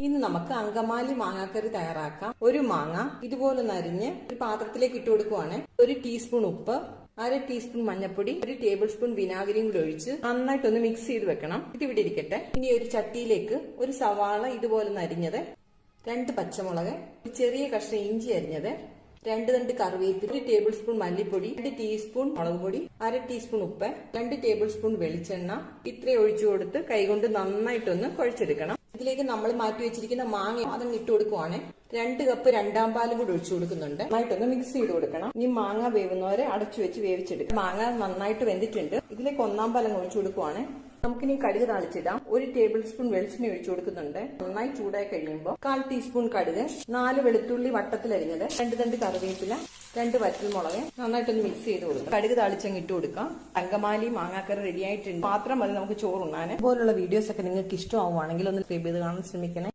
ഇന്ന് നമുക്ക് അങ്കമാലി മാങ്ങാക്കറി തയ്യാറാക്കാം. ഒരു മാങ്ങ ഇതുപോലെ നരിഞ്ഞ് ഒരു പാത്രത്തിലേക്ക് ഇട്ട് കൊടുക്കുവാണ്. ഒരു ടീസ്പൂൺ ഉപ്പ്, അര ടീസ്പൂൺ മഞ്ഞൾപ്പൊടി, ഒരു ടേബിൾ സ്പൂൺ വിനാഗിരിയും കൂടി ഒഴിച്ച് നന്നായിട്ടൊന്ന് മിക്സ് ചെയ്ത് വെക്കണം. ഇത് ഇവിടെ ഇരിക്കട്ടെ. ഇനി ഒരു ചട്ടിയിലേക്ക് ഒരു സവാള ഇതുപോലെ നരിഞ്ഞത്, 2 പച്ചമുളക്, ഒരു ചെറിയ കഷ്ണം ഇഞ്ചി അരിഞ്ഞത്, 2 തണ്ട് കറിവേപ്പില, 1 ടേബിൾ സ്പൂൺ മല്ലിപ്പൊടി, 2 ടീസ്പൂൺ മുളക് പൊടി, അര ടീസ്പൂൺ ഉപ്പ്, 2 ടേബിൾ സ്പൂൺ വെളിച്ചെണ്ണ ഇത്രയും ഒഴിച്ചു കൊടുത്ത് കൈകൊണ്ട് നന്നായിട്ടൊന്ന് കുഴച്ചെടുക്കണം. ഇതിലേക്ക് നമ്മൾ മാറ്റി വെച്ചിരിക്കുന്ന മാങ്ങ അതങ്ങ് ഇട്ട് കൊടുക്കുവാണ്. 2 കപ്പ് രണ്ടാം പാലും കൂടി ഒഴിച്ചു കൊടുക്കുന്നുണ്ട്. നന്നായിട്ടൊന്ന് മിക്സ് ചെയ്ത് കൊടുക്കണം. ഇനി മാങ്ങ വേവുന്നവരെ അടച്ചു വെച്ച് വേവിച്ചെടുക്കാം. മാങ്ങ നന്നായിട്ട് വെന്തിട്ടുണ്ട്. ഇതിലേക്ക് 1-ാം പാലം ഒഴിച്ചു കൊടുക്കുവാണ്. നമുക്കിനി കടുക് താളിച്ചിടാം. 1 ടേബിൾ സ്പൂൺ വെളിച്ചെണ്ണ ഒഴിച്ചു കൊടുക്കുന്നുണ്ട്. നന്നായി ചൂടായി കഴിയുമ്പോൾ 1/4 ടീസ്പൂൺ കടുക്, 4 വെളുത്തുള്ളി വട്ടത്തിലരിഞ്ഞത്, 2 തണ്ട് കറിവേപ്പില, 2 വറ്റൽമുളക് നന്നായിട്ടൊന്ന് മിക്സ് ചെയ്ത് കൊടുക്കാം. കടുക് താളിച്ചങ്ങ് ഇട്ട് കൊടുക്കാം. അങ്കമാലി മാങ്ങാക്കറി റെഡി ആയിട്ടുണ്ട്. മാത്രം മതി നമുക്ക് ചോറുണ്ണാൻ. ഇതുപോലുള്ള വീഡിയോസ് ഒക്കെ നിങ്ങൾക്ക് ഇഷ്ടമാവുകയാണെങ്കിൽ ഒന്ന് സബ്സ്ക്രൈബ് ചെയ്ത് കാണാൻ ശ്രമിക്കണേ.